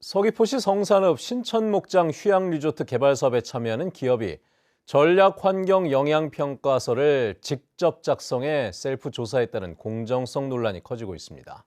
서귀포시 성산읍 신천목장 휴양리조트 개발 사업에 참여하는 기업이 전략환경영향평가서를 직접 작성해 셀프 조사했다는 공정성 논란이 커지고 있습니다.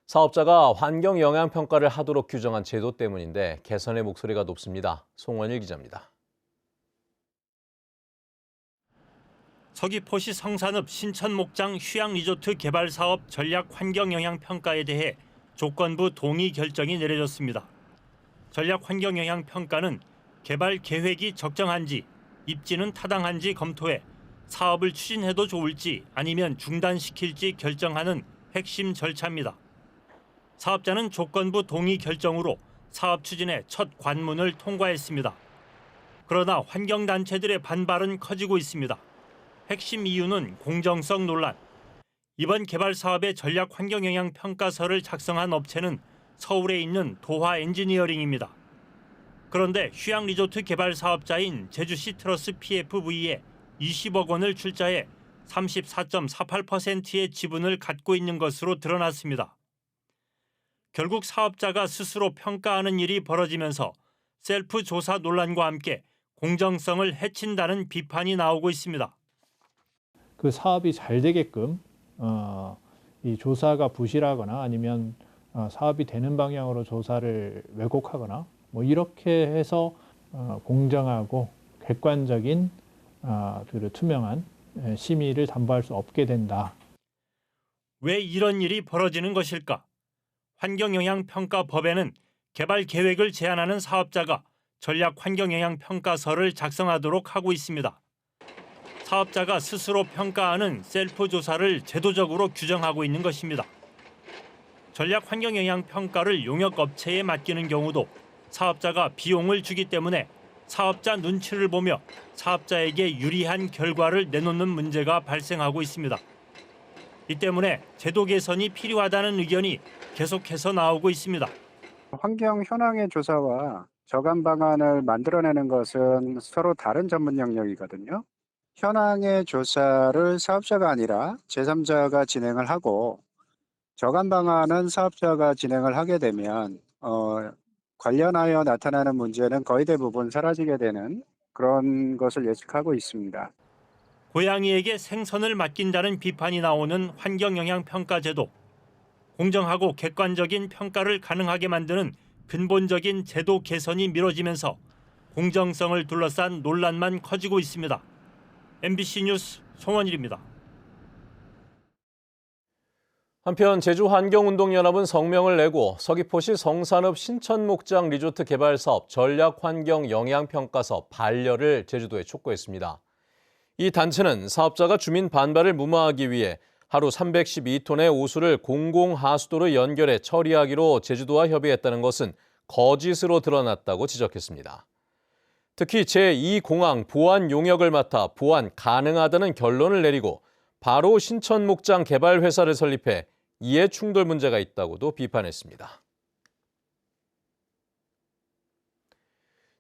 사업자가 환경영향평가를 하도록 규정한 제도 때문인데 개선의 목소리가 높습니다. 송원일 기자입니다. 서귀포시 성산읍 신천목장 휴양리조트 개발 사업 전략환경영향평가에 대해 조건부 동의 결정이 내려졌습니다. 전략환경영향평가는 개발 계획이 적정한지, 입지는 타당한지 검토해 사업을 추진해도 좋을지 아니면 중단시킬지 결정하는 핵심 절차입니다. 사업자는 조건부 동의 결정으로 사업 추진의 첫 관문을 통과했습니다. 그러나 환경단체들의 반발은 커지고 있습니다. 핵심 이유는 공정성 논란. 이번 개발 사업의 전략 환경 영향 평가서를 작성한 업체는 서울에 있는 도화 엔지니어링입니다. 그런데 휴양 리조트 개발 사업자인 제주시 트러스 PFV에 20억 원을 출자해 34.48%의 지분을 갖고 있는 것으로 드러났습니다. 결국 사업자가 스스로 평가하는 일이 벌어지면서 셀프 조사 논란과 함께 공정성을 해친다는 비판이 나오고 있습니다. 그 사업이 잘 되게끔 이 조사가 부실하거나 아니면 사업이 되는 방향으로 조사를 왜곡하거나 뭐 이렇게 해서 공정하고 객관적인 그리고 투명한 심의를 담보할 수 없게 된다. 왜 이런 일이 벌어지는 것일까? 환경영향평가법에는 개발 계획을 제안하는 사업자가 전략 환경영향평가서를 작성하도록 하고 있습니다. 사업자가 스스로 평가하는 셀프 조사를 제도적으로 규정하고 있는 것입니다. 전략 환경영향평가를 용역업체에 맡기는 경우도 사업자가 비용을 주기 때문에 사업자 눈치를 보며 사업자에게 유리한 결과를 내놓는 문제가 발생하고 있습니다. 이 때문에 제도 개선이 필요하다는 의견이 계속해서 나오고 있습니다. 환경 현황의 조사와 저감 방안을 만들어내는 것은 서로 다른 전문 영역이거든요. 현황의 조사를 사업자가 아니라 제3자가 진행을 하고 저감 방안은 사업자가 진행을 하게 되면 관련하여 나타나는 문제는 거의 대부분 사라지게 되는 그런 것을 예측하고 있습니다. 고양이에게 생선을 맡긴다는 비판이 나오는 환경영향평가제도. 공정하고 객관적인 평가를 가능하게 만드는 근본적인 제도 개선이 미뤄지면서 공정성을 둘러싼 논란만 커지고 있습니다. MBC 뉴스 송원일입니다. 한편 제주환경운동연합은 성명을 내고 서귀포시 성산읍 신천목장 리조트 개발 사업 전략환경영향평가서 반려를 제주도에 촉구했습니다. 이 단체는 사업자가 주민 반발을 무마하기 위해 하루 312톤의 오수를 공공하수도로 연결해 처리하기로 제주도와 협의했다는 것은 거짓으로 드러났다고 지적했습니다. 특히 제2공항 보안 용역을 맡아 보안 가능하다는 결론을 내리고 바로 신천목장 개발 회사를 설립해 이해 충돌 문제가 있다고도 비판했습니다.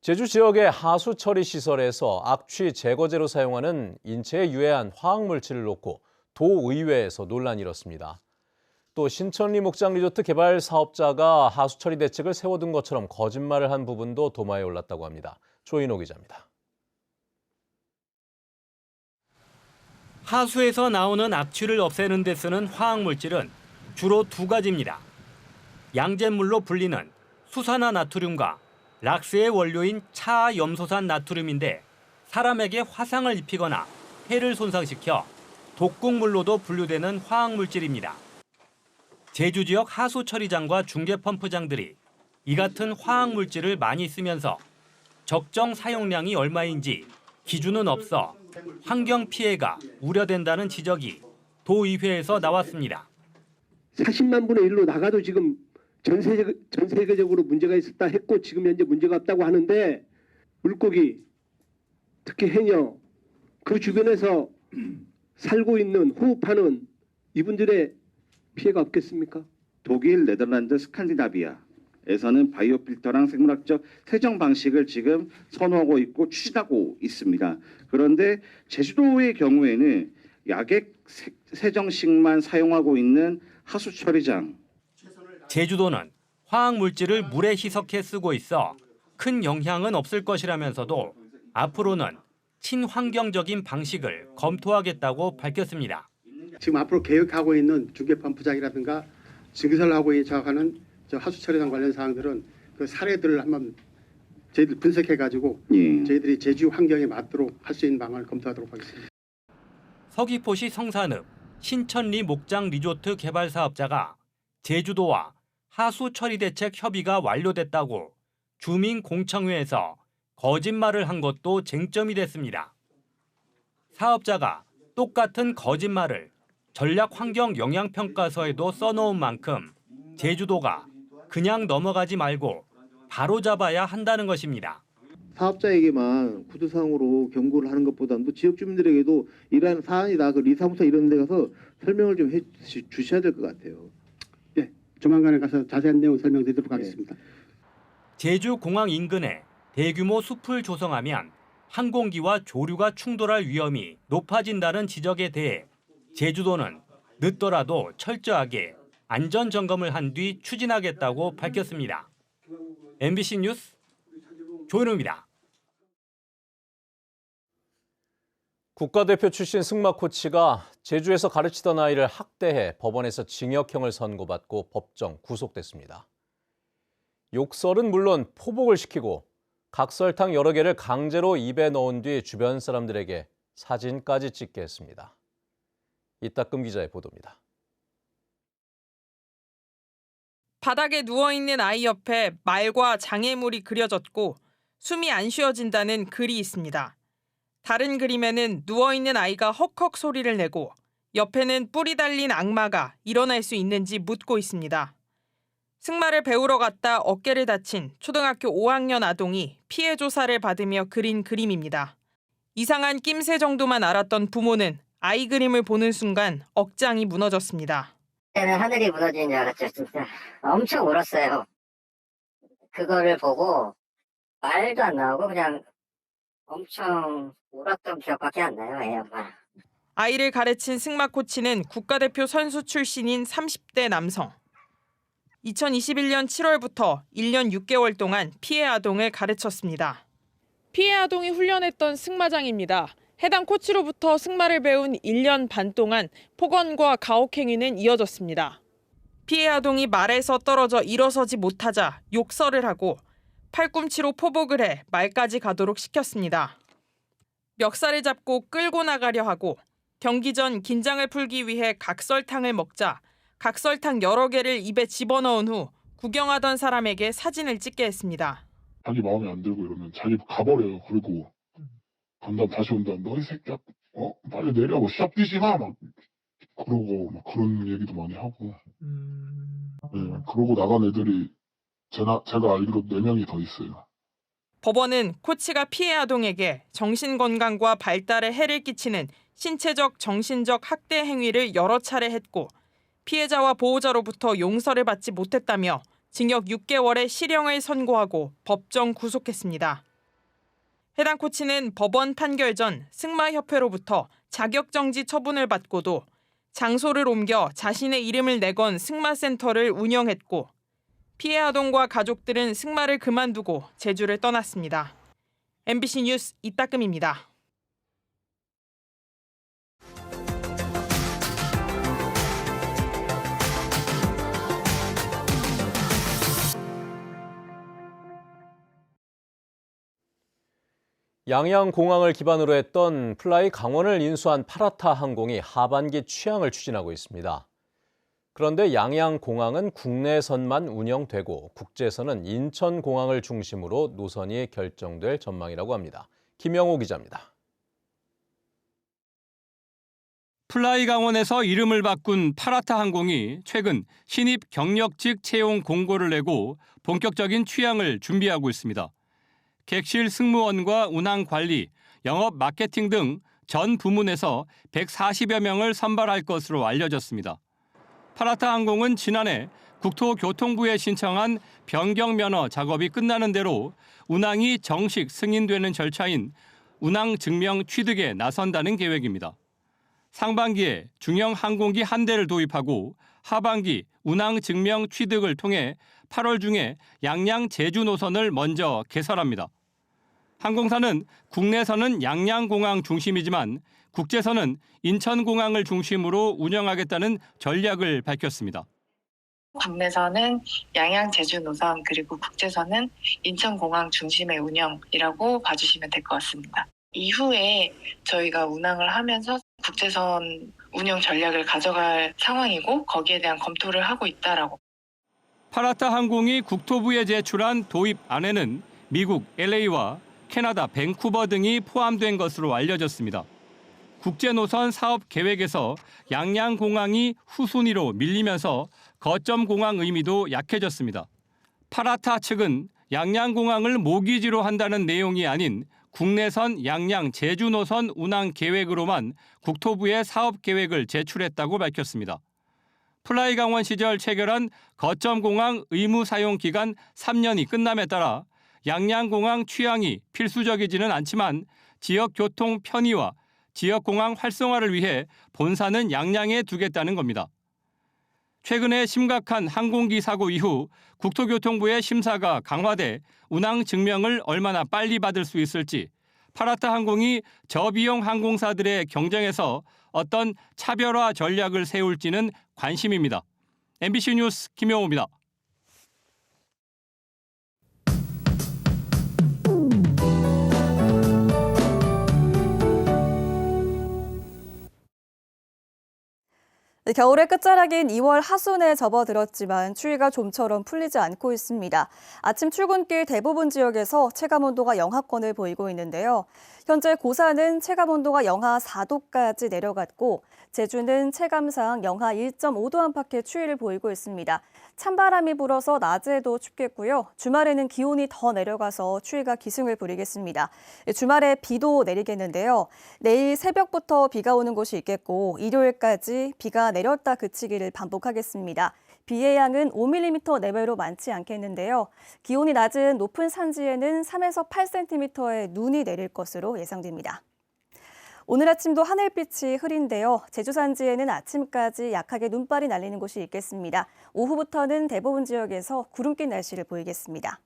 제주 지역의 하수 처리 시설에서 악취 제거제로 사용하는 인체에 유해한 화학물질을 놓고 도의회에서 논란이 일었습니다. 또 신천리 목장 리조트 개발 사업자가 하수 처리 대책을 세워둔 것처럼 거짓말을 한 부분도 도마에 올랐다고 합니다. 조인호 기자입니다. 하수에서 나오는 악취를 없애는 데 쓰는 화학물질은 주로 두 가지입니다. 양잿물로 불리는 수산화나트륨과 락스의 원료인 차염소산 나트륨인데 사람에게 화상을 입히거나 폐를 손상시켜 독극물로도 분류되는 화학물질입니다. 제주 지역 하수 처리장과 중계 펌프장들이 이 같은 화학물질을 많이 쓰면서 적정 사용량이 얼마인지 기준은 없어 환경 피해가 우려된다는 지적이 도의회에서 나왔습니다. 40만 분의 1로 나가도 지금 전 세계적으로 문제가 있었다 했고 지금 현재 문제가 없다고 하는데 물고기, 특히 해녀, 그 주변에서 살고 있는 호흡하는 이분들의 피해가 없겠습니까? 독일, 네덜란드, 스칸디나비아에서는 바이오 필터랑 생물학적 세정 방식을 지금 선호하고 있고 추진하고 있습니다. 그런데 제주도의 경우에는 약액 세정식만 사용하고 있는 하수 처리장. 제주도는 화학물질을 물에 희석해 쓰고 있어 큰 영향은 없을 것이라면서도 앞으로는 친환경적인 방식을 검토하겠다고 밝혔습니다. 지금 앞으로 계획하고 있는 중계판 부작이라든가 증기설하고 작업하는 하수 처리상 관련 사항들은 그 사례들을 한번 저희들 분석해가지고 저희들이 제주 환경에 맞도록 할 수 있는 방안을 검토하도록 하겠습니다. 서귀포시 성산읍 신천리 목장 리조트 개발 사업자가 제주도와 하수 처리 대책 협의가 완료됐다고 주민공청회에서 거짓말을 한 것도 쟁점이 됐습니다. 사업자가 똑같은 거짓말을 전략환경영향평가서에도 써놓은 만큼 제주도가 그냥 넘어가지 말고 바로잡아야 한다는 것입니다. 사업자에게만 구두상으로 경고를 하는 것보다도 지역 주민들에게도 이러한 사안이다, 그 리사무소 이런 데 가서 설명을 좀 해주셔야 될 것 같아요. 네, 조만간에 가서 자세한 내용 설명드리도록 하겠습니다. 제주 공항 인근에 대규모 숲을 조성하면 항공기와 조류가 충돌할 위험이 높아진다는 지적에 대해 제주도는 늦더라도 철저하게 안전 점검을 한 뒤 추진하겠다고 밝혔습니다. MBC 뉴스 조현우입니다. 국가대표 출신 승마 코치가 제주에서 가르치던 아이를 학대해 법원에서 징역형을 선고받고 법정 구속됐습니다. 욕설은 물론 포복을 시키고 각설탕 여러 개를 강제로 입에 넣은 뒤 주변 사람들에게 사진까지 찍게 했습니다. 이따금 기자의 보도입니다. 바닥에 누워있는 아이 옆에 말과 장애물이 그려졌고 숨이 안 쉬어진다는 글이 있습니다. 다른 그림에는 누워있는 아이가 헉헉 소리를 내고 옆에는 뿔이 달린 악마가 일어날 수 있는지 묻고 있습니다. 승마를 배우러 갔다 어깨를 다친 초등학교 5학년 아동이 피해 조사를 받으며 그린 그림입니다. 이상한 낌새 정도만 알았던 부모는 아이 그림을 보는 순간 억장이 무너졌습니다. 그때는 하늘이 무너지는 줄 알았죠. 진짜 엄청 울었어요. 그거를 보고 말도 안 나오고 그냥 엄청 울었던 기억밖에 안 나요. 애 엄마. 아이를 가르친 승마 코치는 국가대표 선수 출신인 30대 남성. 2021년 7월부터 1년 6개월 동안 피해 아동을 가르쳤습니다. 피해 아동이 훈련했던 승마장입니다. 해당 코치로부터 승마를 배운 1년 반 동안 폭언과 가혹 행위는 이어졌습니다. 피해 아동이 말에서 떨어져 일어서지 못하자 욕설을 하고 팔꿈치로 포복을 해 말까지 가도록 시켰습니다. 멱살을 잡고 끌고 나가려 하고 경기 전 긴장을 풀기 위해 각설탕을 먹자 각설탕 여러 개를 입에 집어넣은 후 구경하던 사람에게 사진을 찍게 했습니다. 자기 마음에 안 들고 이러면 자기 가버려요. 그리고 간다 다시 온다. 너 이 새끼야, 빨리 내려고 시합 뛰지 마. 막 그러고 막 그런 얘기도 많이 하고. 네, 그러고 나간 애들이 제가 알기로 4명이 더 있어요. 법원은 코치가 피해 아동에게 정신건강과 발달에 해를 끼치는 신체적, 정신적 학대 행위를 여러 차례 했고 피해자와 보호자로부터 용서를 받지 못했다며 징역 6개월의 실형을 선고하고 법정 구속했습니다. 해당 코치는 법원 판결 전 승마협회로부터 자격정지 처분을 받고도 장소를 옮겨 자신의 이름을 내건 승마센터를 운영했고 피해 아동과 가족들은 승마를 그만두고 제주를 떠났습니다. MBC 뉴스 이따금입니다. 양양공항을 기반으로 했던 플라이 강원을 인수한 파라타 항공이 하반기 취항을 추진하고 있습니다. 그런데 양양공항은 국내선만 운영되고 국제선은 인천공항을 중심으로 노선이 결정될 전망이라고 합니다. 김영호 기자입니다. 플라이 강원에서 이름을 바꾼 파라타 항공이 최근 신입 경력직 채용 공고를 내고 본격적인 취항을 준비하고 있습니다. 객실 승무원과 운항 관리, 영업 마케팅 등 전 부문에서 140여 명을 선발할 것으로 알려졌습니다. 파라타 항공은 지난해 국토교통부에 신청한 변경 면허 작업이 끝나는 대로 운항이 정식 승인되는 절차인 운항 증명 취득에 나선다는 계획입니다. 상반기에 중형 항공기 한 대를 도입하고 하반기 운항 증명 취득을 통해 8월 중에 양양 제주 노선을 먼저 개설합니다. 항공사는 국내선은 양양공항 중심이지만 국제선은 인천공항을 중심으로 운영하겠다는 전략을 밝혔습니다. 국내선은 양양 제주 노선 그리고 국제선은 인천공항 중심의 운영이라고 봐주시면 될 것 같습니다. 이후에 저희가 운항을 하면서 국제선 운영 전략을 가져갈 상황이고 거기에 대한 검토를 하고 있다라고. 파라타 항공이 국토부에 제출한 도입안에는 미국 LA와 캐나다 밴쿠버 등이 포함된 것으로 알려졌습니다. 국제노선 사업 계획에서 양양공항이 후순위로 밀리면서 거점 공항 의미도 약해졌습니다. 파라타 측은 양양공항을 모기지로 한다는 내용이 아닌 국내선 양양 제주 노선 운항 계획으로만 국토부에 사업 계획을 제출했다고 밝혔습니다. 플라이 강원 시절 체결한 거점 공항 의무 사용 기간 3년이 끝남에 따라 양양공항 취향이 필수적이지는 않지만 지역 교통 편의와 지역공항 활성화를 위해 본사는 양양에 두겠다는 겁니다. 최근에 심각한 항공기 사고 이후 국토교통부의 심사가 강화돼 운항 증명을 얼마나 빨리 받을 수 있을지 파라타 항공이 저비용 항공사들의 경쟁에서 어떤 차별화 전략을 세울지는 관심입니다. MBC 뉴스 김영호입니다. 겨울의 끝자락인 2월 하순에 접어들었지만 추위가 좀처럼 풀리지 않고 있습니다. 아침 출근길 대부분 지역에서 체감온도가 영하권을 보이고 있는데요. 현재 고산은 체감온도가 영하 4도까지 내려갔고 제주는 체감상 영하 1.5도 안팎의 추위를 보이고 있습니다. 찬바람이 불어서 낮에도 춥겠고요. 주말에는 기온이 더 내려가서 추위가 기승을 부리겠습니다. 주말에 비도 내리겠는데요. 내일 새벽부터 비가 오는 곳이 있겠고 일요일까지 비가 내렸다 그치기를 반복하겠습니다. 비의 양은 5mm 내외로 많지 않겠는데요. 기온이 낮은 높은 산지에는 3에서 8cm의 눈이 내릴 것으로 예상됩니다. 오늘 아침도 하늘빛이 흐린데요. 제주 산지에는 아침까지 약하게 눈발이 날리는 곳이 있겠습니다. 오후부터는 대부분 지역에서 구름 낀 날씨를 보이겠습니다.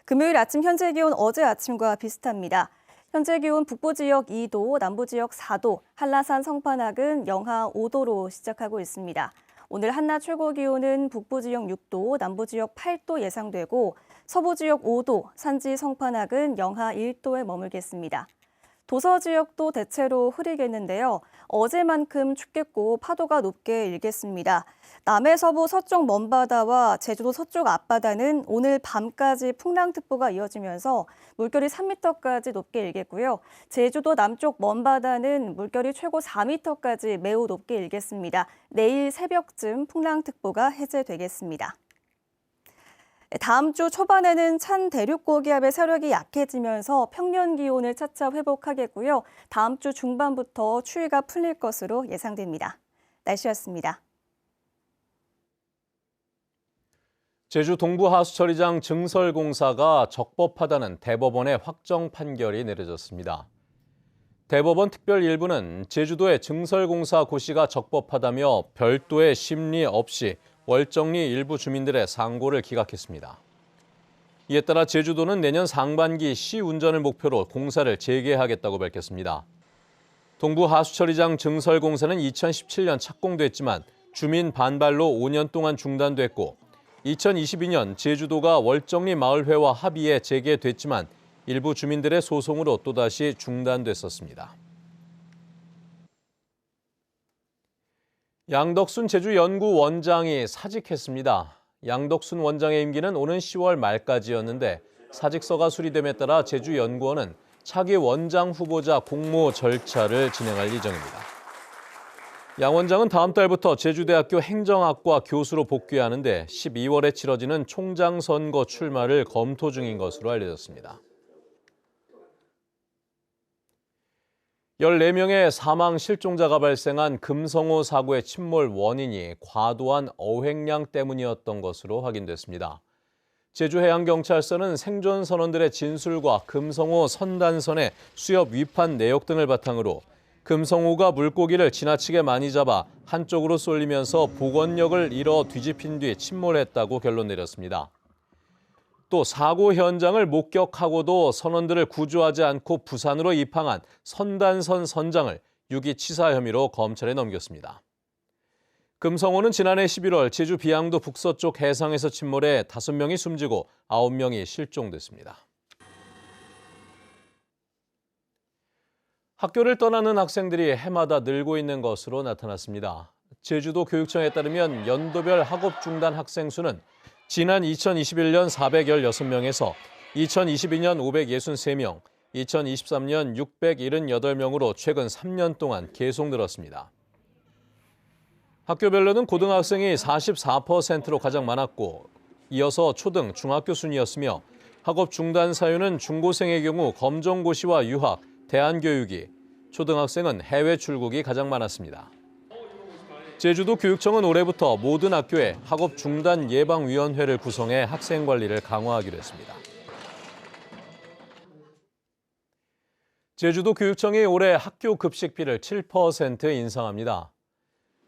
금요일 아침 현재 기온 어제 아침과 비슷합니다. 현재 기온 북부 지역 2도, 남부 지역 4도, 한라산 성판악은 영하 5도로 시작하고 있습니다. 오늘 한낮 최고 기온은 북부 지역 6도, 남부 지역 8도 예상되고 서부 지역 5도, 산지 성판악은 영하 1도에 머물겠습니다. 도서 지역도 대체로 흐리겠는데요. 어제만큼 춥겠고 파도가 높게 일겠습니다. 남해 서부 서쪽 먼바다와 제주도 서쪽 앞바다는 오늘 밤까지 풍랑특보가 이어지면서 물결이 3m까지 높게 일겠고요. 제주도 남쪽 먼바다는 물결이 최고 4m까지 매우 높게 일겠습니다. 내일 새벽쯤 풍랑특보가 해제되겠습니다. 다음 주 초반에는 찬 대륙 고기압의 세력이 약해지면서 평년 기온을 차차 회복하겠고요. 다음 주 중반부터 추위가 풀릴 것으로 예상됩니다. 날씨였습니다. 제주 동부 하수처리장 증설 공사가 적법하다는 대법원의 확정 판결이 내려졌습니다. 대법원 특별 1부는 제주도의 증설 공사 고시가 적법하다며 별도의 심리 없이 월정리 일부 주민들의 상고를 기각했습니다. 이에 따라 제주도는 내년 상반기 시 운전을 목표로 공사를 재개하겠다고 밝혔습니다. 동부 하수처리장 증설 공사는 2017년 착공됐지만 주민 반발로 5년 동안 중단됐고 2022년 제주도가 월정리 마을회와 합의해 재개됐지만 일부 주민들의 소송으로 또다시 중단됐었습니다. 양덕순 제주연구원장이 사직했습니다. 양덕순 원장의 임기는 오는 10월 말까지였는데 사직서가 수리됨에 따라 제주연구원은 차기 원장 후보자 공모 절차를 진행할 예정입니다. 양 원장은 다음 달부터 제주대학교 행정학과 교수로 복귀하는데 12월에 치러지는 총장 선거 출마를 검토 중인 것으로 알려졌습니다. 14명의 사망 실종자가 발생한 금성호 사고의 침몰 원인이 과도한 어획량 때문이었던 것으로 확인됐습니다. 제주해양경찰서는 생존 선원들의 진술과 금성호 선단선의 수협 위판 내역 등을 바탕으로 금성호가 물고기를 지나치게 많이 잡아 한쪽으로 쏠리면서 복원력을 잃어 뒤집힌 뒤 침몰했다고 결론 내렸습니다. 또 사고 현장을 목격하고도 선원들을 구조하지 않고 부산으로 입항한 선단선 선장을 유기치사 혐의로 검찰에 넘겼습니다. 금성호는 지난해 11월 제주 비양도 북서쪽 해상에서 침몰해 5명이 숨지고 9명이 실종됐습니다. 학교를 떠나는 학생들이 해마다 늘고 있는 것으로 나타났습니다. 제주도 교육청에 따르면 연도별 학업 중단 학생 수는 지난 2021년 416명에서 2022년 563명, 2023년 678명으로 최근 3년 동안 계속 늘었습니다. 학교별로는 고등학생이 44%로 가장 많았고 이어서 초등, 중학교 순이었으며 학업 중단 사유는 중고생의 경우 검정고시와 유학, 대안교육이, 초등학생은 해외 출국이 가장 많았습니다. 제주도 교육청은 올해부터 모든 학교에 학업 중단 예방위원회를 구성해 학생 관리를 강화하기로 했습니다. 제주도 교육청이 올해 학교 급식비를 7% 인상합니다.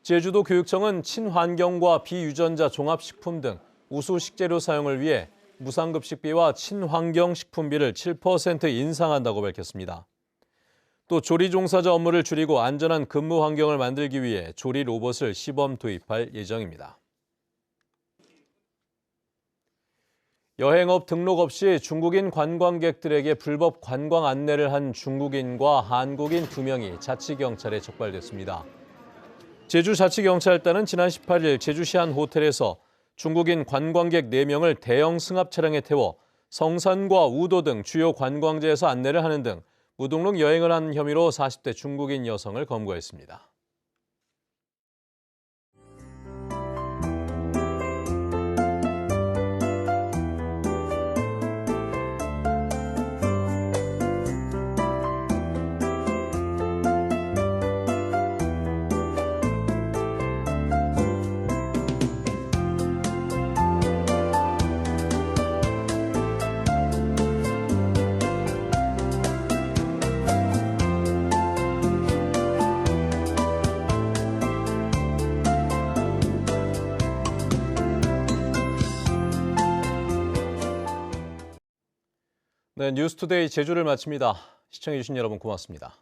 제주도 교육청은 친환경과 비유전자 종합식품 등 우수 식재료 사용을 위해 무상급식비와 친환경 식품비를 7% 인상한다고 밝혔습니다. 또 조리 종사자 업무를 줄이고 안전한 근무 환경을 만들기 위해 조리 로봇을 시범 도입할 예정입니다. 여행업 등록 없이 중국인 관광객들에게 불법 관광 안내를 한 중국인과 한국인 2명이 자치경찰에 적발됐습니다. 제주자치경찰단은 지난 18일 제주시 한 호텔에서 중국인 관광객 4명을 대형 승합 차량에 태워 성산과 우도 등 주요 관광지에서 안내를 하는 등 무등록 여행을 한 혐의로 40대 중국인 여성을 검거했습니다. 네, 뉴스투데이 제주를 마칩니다. 시청해주신 여러분 고맙습니다.